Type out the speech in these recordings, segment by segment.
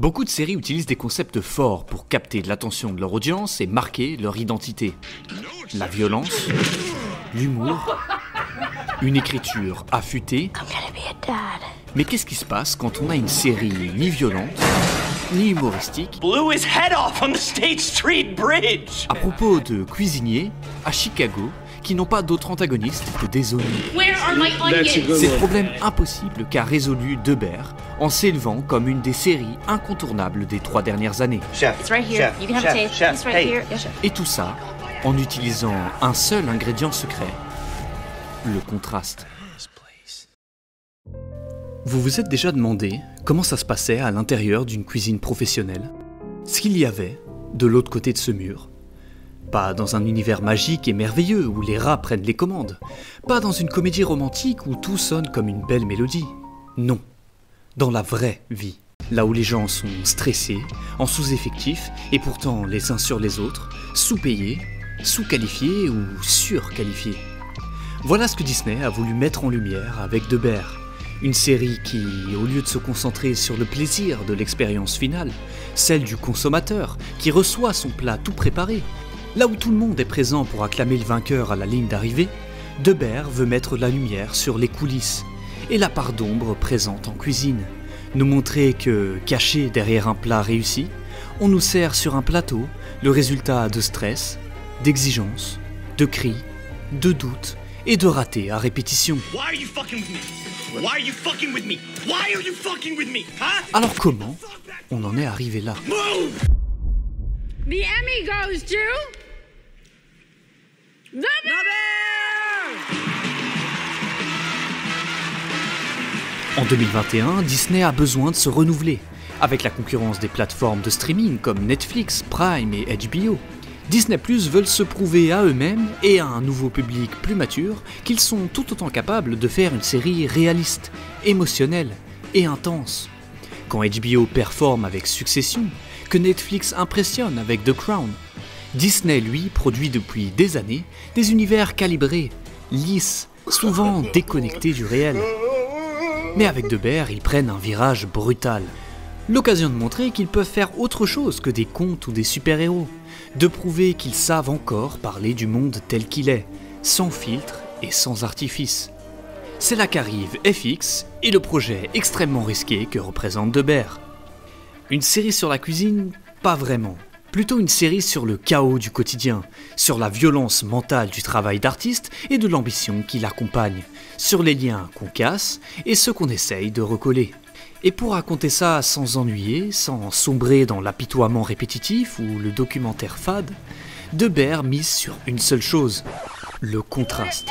Beaucoup de séries utilisent des concepts forts pour capter l'attention de leur audience et marquer leur identité. La violence, l'humour, une écriture affûtée. Mais qu'est-ce qui se passe quand on a une série ni violente, ni humoristique, blew his head off on the State Street Bridge. À propos de cuisiniers à Chicago qui n'ont pas d'autre antagoniste que des oignons. C'est le problème impossible qu'a résolu Debert en s'élevant comme une des séries incontournables des 3 dernières années. Et tout ça en utilisant un seul ingrédient secret, le contraste. Vous vous êtes déjà demandé comment ça se passait à l'intérieur d'une cuisine professionnelle? Ce qu'il y avait de l'autre côté de ce mur. Pas dans un univers magique et merveilleux où les rats prennent les commandes. Pas dans une comédie romantique où tout sonne comme une belle mélodie. Non. Dans la vraie vie. Là où les gens sont stressés, en sous-effectif, et pourtant les uns sur les autres, sous-payés, sous-qualifiés ou sur-qualifiés. Voilà ce que Disney a voulu mettre en lumière avec Debert. Une série qui, au lieu de se concentrer sur le plaisir de l'expérience finale, celle du consommateur qui reçoit son plat tout préparé, là où tout le monde est présent pour acclamer le vainqueur à la ligne d'arrivée, Debert veut mettre la lumière sur les coulisses et la part d'ombre présente en cuisine. Nous montrer que, caché derrière un plat réussi, on nous sert sur un plateau le résultat de stress, d'exigence, de cris, de doutes et de ratés à répétition. Alors comment on en est arrivé là? The Emmy goes to The Bear! En 2021, Disney a besoin de se renouveler. Avec la concurrence des plateformes de streaming comme Netflix, Prime et HBO, Disney+ veulent se prouver à eux-mêmes et à un nouveau public plus mature qu'ils sont tout autant capables de faire une série réaliste, émotionnelle et intense. Quand HBO performe avec Succession, que Netflix impressionne avec The Crown, Disney, lui, produit depuis des années des univers calibrés, lisses, souvent déconnectés du réel. Mais avec Debert, ils prennent un virage brutal. L'occasion de montrer qu'ils peuvent faire autre chose que des contes ou des super-héros, de prouver qu'ils savent encore parler du monde tel qu'il est, sans filtre et sans artifice. C'est là qu'arrive FX et le projet extrêmement risqué que représente Debert. Une série sur la cuisine? Pas vraiment. Plutôt une série sur le chaos du quotidien, sur la violence mentale du travail d'artiste et de l'ambition qui l'accompagne, sur les liens qu'on casse et ceux qu'on essaye de recoller. Et pour raconter ça sans ennuyer, sans sombrer dans l'apitoiement répétitif ou le documentaire fade, Debert mise sur une seule chose, le contraste.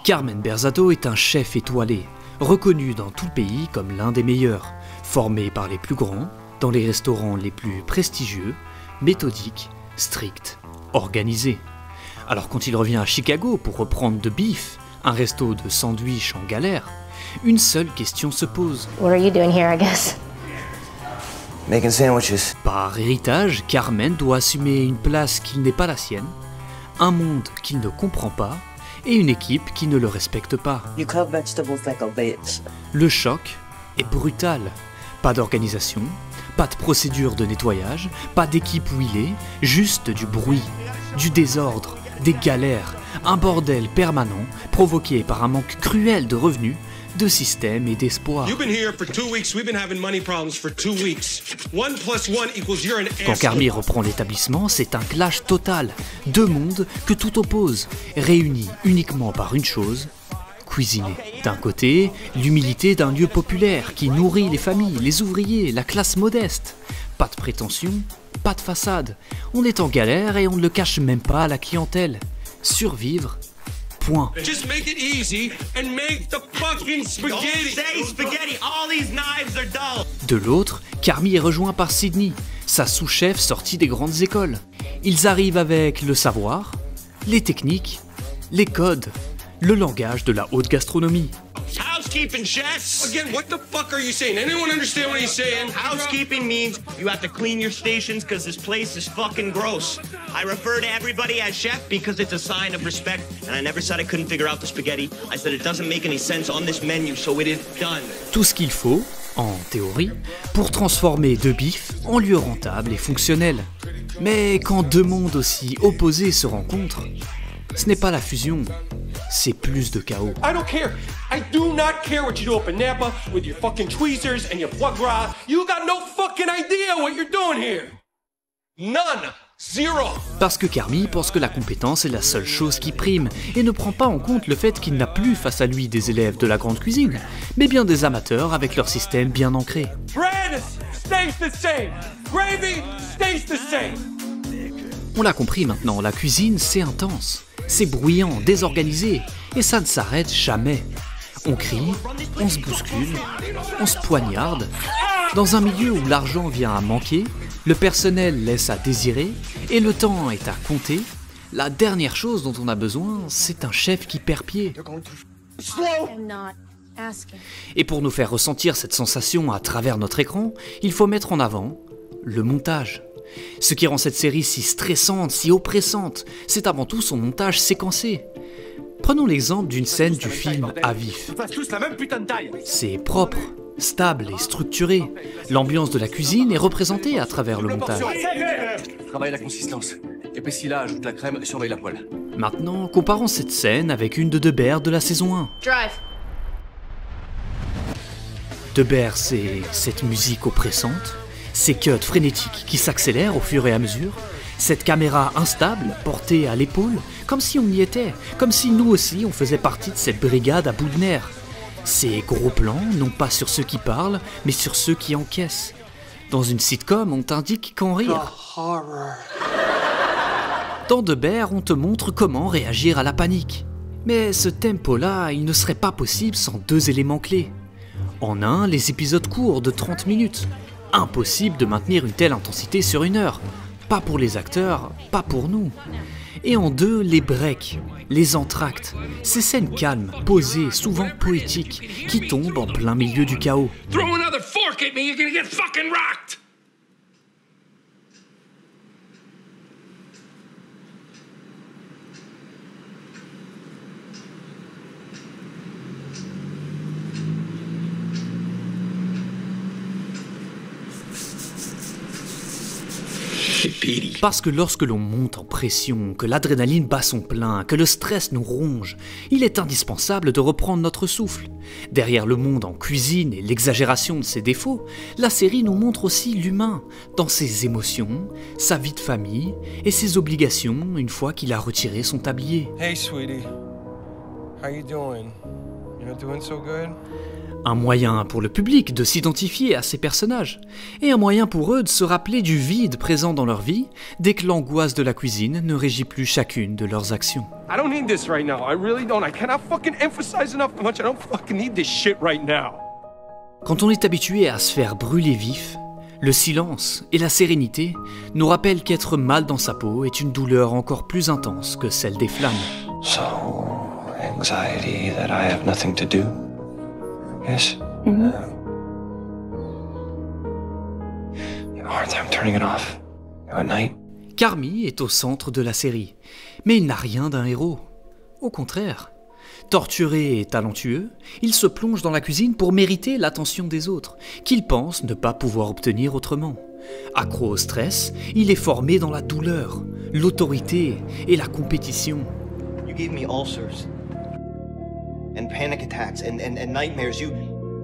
Carmen Berzato est un chef étoilé, reconnu dans tout le pays comme l'un des meilleurs, formé par les plus grands, dans les restaurants les plus prestigieux, méthodique, strict, organisé. Alors quand il revient à Chicago pour reprendre The Beef, un resto de sandwich en galère, une seule question se pose. What are you doing here, I guess? Making sandwiches. Par héritage, Carmen doit assumer une place qui n'est pas la sienne, un monde qu'il ne comprend pas, et une équipe qui ne le respecte pas. You cut vegetables like a bait. Le choc est brutal. Pas d'organisation, pas de procédure de nettoyage, pas d'équipe huilée, juste du bruit, du désordre, des galères, un bordel permanent provoqué par un manque cruel de revenus, de système et d'espoir. Quand Carmi reprend l'établissement, c'est un clash total. 2 mondes que tout oppose, réunis uniquement par une chose, cuisiner. D'un côté, l'humilité d'un lieu populaire qui nourrit les familles, les ouvriers, la classe modeste. Pas de prétention, pas de façade. On est en galère et on ne le cache même pas à la clientèle. Survivre, point. De l'autre, Carmi est rejoint par Sydney, sa sous-chef sortie des grandes écoles. Ils arrivent avec le savoir, les techniques, les codes, le langage de la haute gastronomie. housekeeping, chef. Again, what the fuck are you saying? Anyone understand what he's saying? Housekeeping means you have to clean your stations because this place is fucking gross. I refer to everybody as chef because it's a sign of respect. And I never said I couldn't figure out the spaghetti. I said it doesn't make any sense on this menu, so it is done. Tout ce qu'il faut, en théorie, pour transformer deux bifs en lieux rentables et fonctionnels. Mais quand deux mondes aussi opposés se rencontrent, ce n'est pas la fusion, c'est plus de chaos. I don't care. I do not care what you do up in Napa with your fucking tweezers and your foie gras. You got no fucking idea what you're doing here. None. Zero. Parce que Carmy pense que la compétence est la seule chose qui prime et ne prend pas en compte le fait qu'il n'a plus face à lui des élèves de la grande cuisine, mais bien des amateurs avec leur système bien ancré. Bread stays the same. Gravy stays the same. On l'a compris maintenant, la cuisine c'est intense. C'est bruyant, désorganisé, et ça ne s'arrête jamais. On crie, on se bouscule, on se poignarde. Dans un milieu où l'argent vient à manquer, le personnel laisse à désirer, et le temps est à compter, la dernière chose dont on a besoin, c'est un chef qui perd pied. Et pour nous faire ressentir cette sensation à travers notre écran, il faut mettre en avant le montage. Ce qui rend cette série si stressante, si oppressante, c'est avant tout son montage séquencé. Prenons l'exemple d'une scène du film À vif. C'est propre, stable et structuré. L'ambiance de la cuisine est représentée à travers le montage. Travaille la consistance. Épaissis-la, ajoute la crème et surveille la poêle. Maintenant, comparons cette scène avec une de Debert de la saison 1. Drive. Debert, c'est cette musique oppressante, ces cuts frénétiques qui s'accélèrent au fur et à mesure, cette caméra instable portée à l'épaule, comme si on y était, comme si nous aussi on faisait partie de cette brigade à bout de nerfs. Ces gros plans, non pas sur ceux qui parlent, mais sur ceux qui encaissent. Dans une sitcom, on t'indique qu'en rire. Dans Debert, on te montre comment réagir à la panique. Mais ce tempo-là, il ne serait pas possible sans deux éléments clés. En un, les épisodes courts de 30 minutes. Impossible de maintenir une telle intensité sur une heure. Pas pour les acteurs, pas pour nous. Et en deux, les breaks, les entr'actes, ces scènes calmes, posées, souvent poétiques, qui tombent en plein milieu du chaos. Throw another fork at me, you're gonna get fucking rocked. Parce que lorsque l'on monte en pression, que l'adrénaline bat son plein, que le stress nous ronge, il est indispensable de reprendre notre souffle. Derrière le monde en cuisine et l'exagération de ses défauts, la série nous montre aussi l'humain, dans ses émotions, sa vie de famille et ses obligations une fois qu'il a retiré son tablier. Hey, sweetie. How you doing? You not doing so good? Un moyen pour le public de s'identifier à ces personnages, et un moyen pour eux de se rappeler du vide présent dans leur vie dès que l'angoisse de la cuisine ne régit plus chacune de leurs actions. I don't need this right now. I really don't. I cannot fucking emphasize enough how much I don't fucking need this shit right now. Quand on est habitué à se faire brûler vif, le silence et la sérénité nous rappellent qu'être mal dans sa peau est une douleur encore plus intense que celle des flammes. So, anxiety that I have nothing to do. Yes. You have a hard time turning it off at night. Carmy est au centre de la série, mais il n'a rien d'un héros. Au contraire, torturé et talentueux, il se plonge dans la cuisine pour mériter l'attention des autres, qu'il pense ne pas pouvoir obtenir autrement. Accro au stress, il est formé dans la douleur, l'autorité et la compétition. You gave me ulcers and panic attacks and nightmares.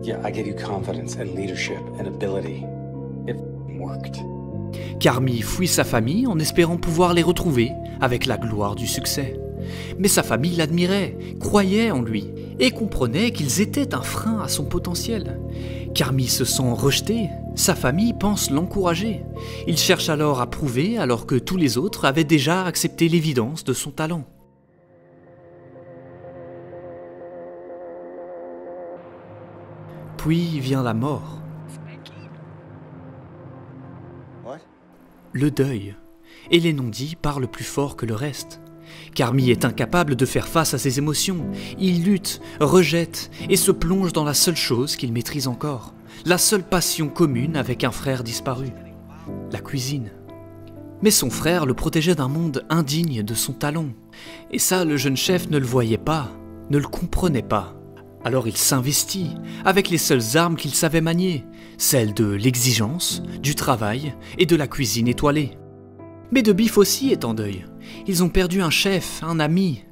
Yeah, I gave you confidence and leadership and ability. It worked. Carmy fuit sa famille en espérant pouvoir les retrouver avec la gloire du succès. Mais sa famille l'admirait, croyait en lui et comprenait qu'ils étaient un frein à son potentiel. Carmy se sent rejeté, sa famille pense l'encourager. Il cherche alors à prouver alors que tous les autres avaient déjà accepté l'évidence de son talent. Puis vient la mort. Le deuil et les non-dits parlent plus fort que le reste. Carmy est incapable de faire face à ses émotions. Il lutte, rejette et se plonge dans la seule chose qu'il maîtrise encore. La seule passion commune avec un frère disparu. La cuisine. Mais son frère le protégeait d'un monde indigne de son talent. Et ça, le jeune chef ne le voyait pas, ne le comprenait pas. Alors il s'investit avec les seules armes qu'il savait manier, celles de l'exigence, du travail et de la cuisine étoilée. Mais De Beef aussi est en deuil. Ils ont perdu un chef, un ami.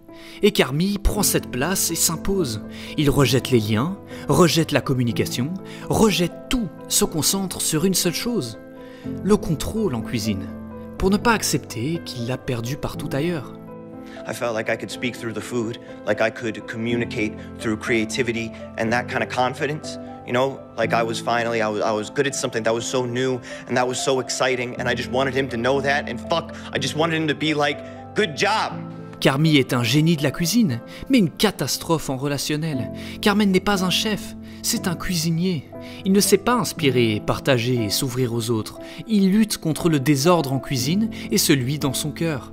Et Carmy prend cette place et s'impose. Il rejette les liens, rejette la communication, rejette tout, se concentre sur une seule chose, le contrôle en cuisine, pour ne pas accepter qu'il l'a perdu partout ailleurs. I felt like I could speak through the food, like I could communicate through creativity and that kind of confidence. You know, like I was good at something that was so new and that was so exciting and I just wanted him to know that and I just wanted him to be like, good job. Carmy est un génie de la cuisine, mais une catastrophe en relationnel. Carmen n'est pas un chef, c'est un cuisinier. Il ne sait pas inspirer, partager et s'ouvrir aux autres. Il lutte contre le désordre en cuisine et celui dans son cœur.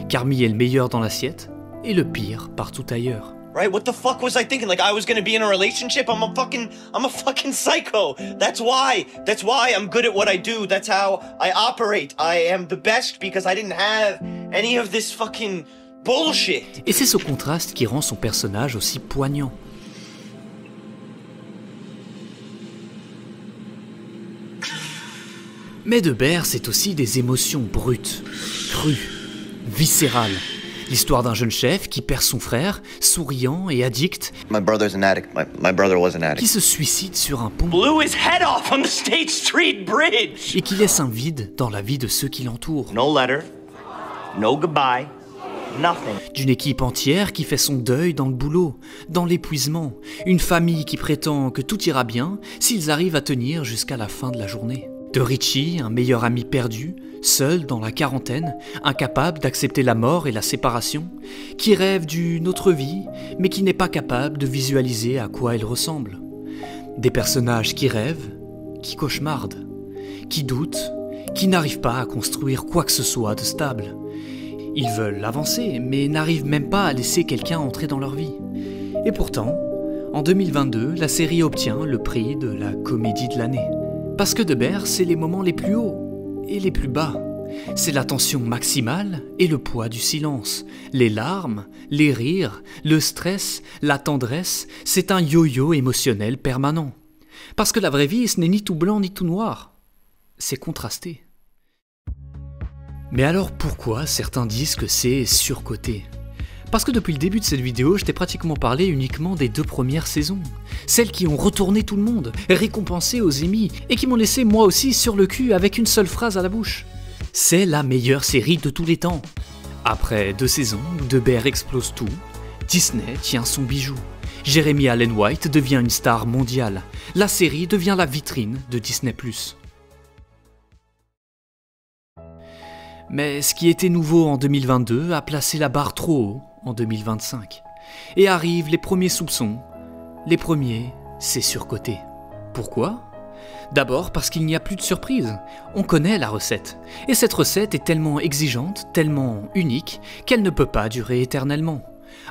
Carmy est le meilleur dans l'assiette et le pire partout ailleurs. Right? What the fuck was I thinking? Like I was gonna be in a relationship? I'm a fucking psycho. That's why I'm good at what I do. That's how I operate. I am the best because I didn't have any of this fucking bullshit. Et c'est ce contraste qui rend son personnage aussi poignant. Mais De Beer, c'est aussi des émotions brutes, crues, viscérales. L'histoire d'un jeune chef qui perd son frère, souriant et addict, My brother's an addict. My brother was an addict. qui se suicide sur un pont Blew his head off on the State Street Bridge. et qui laisse un vide dans la vie de ceux qui l'entourent. No letter, no goodbye, nothing. D'une équipe entière qui fait son deuil dans le boulot, dans l'épuisement. Une famille qui prétend que tout ira bien s'ils arrivent à tenir jusqu'à la fin de la journée. De Richie, un meilleur ami perdu, seul dans la quarantaine, incapable d'accepter la mort et la séparation, qui rêve d'une autre vie, mais qui n'est pas capable de visualiser à quoi elle ressemble. Des personnages qui rêvent, qui cauchemardent, qui doutent, qui n'arrivent pas à construire quoi que ce soit de stable. Ils veulent avancer, mais n'arrivent même pas à laisser quelqu'un entrer dans leur vie. Et pourtant, en 2022, la série obtient le prix de la comédie de l'année. Parce que De Beer, c'est les moments les plus hauts et les plus bas. C'est la tension maximale et le poids du silence. Les larmes, les rires, le stress, la tendresse, c'est un yo-yo émotionnel permanent. Parce que la vraie vie, ce n'est ni tout blanc ni tout noir. C'est contrasté. Mais alors pourquoi certains disent que c'est surcoté ? Parce que depuis le début de cette vidéo, je t'ai pratiquement parlé uniquement des 2 premières saisons. Celles qui ont retourné tout le monde, récompensé aux Emmy, et qui m'ont laissé moi aussi sur le cul avec une seule phrase à la bouche. C'est la meilleure série de tous les temps. Après 2 saisons où De Beer explose tout, Disney tient son bijou. Jeremy Allen White devient une star mondiale. La série devient la vitrine de Disney+. Mais ce qui était nouveau en 2022 a placé la barre trop haut en 2025. Et arrivent les premiers soupçons. Les premiers, c'est surcoté. Pourquoi ? D'abord parce qu'il n'y a plus de surprise. On connaît la recette. Et cette recette est tellement exigeante, tellement unique, qu'elle ne peut pas durer éternellement.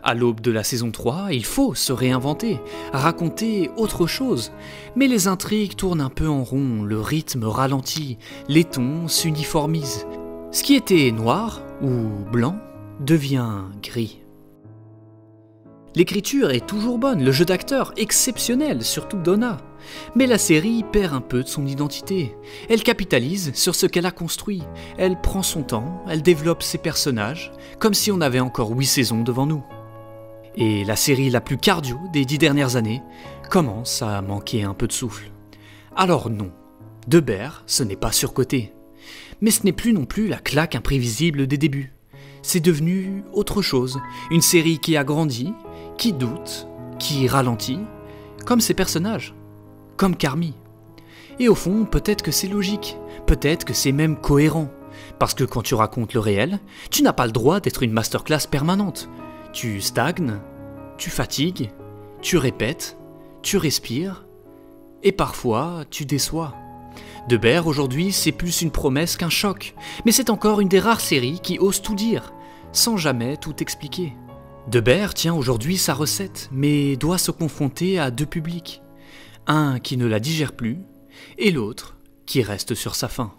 À l'aube de la saison 3, il faut se réinventer, raconter autre chose. Mais les intrigues tournent un peu en rond, le rythme ralentit, les tons s'uniformisent. Ce qui était noir ou blanc devient gris. L'écriture est toujours bonne, le jeu d'acteur exceptionnel, surtout Donna. Mais la série perd un peu de son identité. Elle capitalise sur ce qu'elle a construit. Elle prend son temps, elle développe ses personnages, comme si on avait encore 8 saisons devant nous. Et la série la plus cardio des 10 dernières années commence à manquer un peu de souffle. Alors non, De Beer, ce n'est pas surcoté. Mais ce n'est plus non plus la claque imprévisible des débuts. C'est devenu autre chose, une série qui a grandi, qui doute, qui ralentit, comme ses personnages, comme Carmy. Et au fond, peut-être que c'est logique, peut-être que c'est même cohérent, parce que quand tu racontes le réel, tu n'as pas le droit d'être une masterclass permanente. Tu stagnes, tu fatigues, tu répètes, tu respires, et parfois tu déçois. De Beer aujourd'hui, c'est plus une promesse qu'un choc, mais c'est encore une des rares séries qui ose tout dire. sans jamais tout expliquer. Debert tient aujourd'hui sa recette, mais doit se confronter à deux publics. Un qui ne la digère plus, et l'autre qui reste sur sa faim.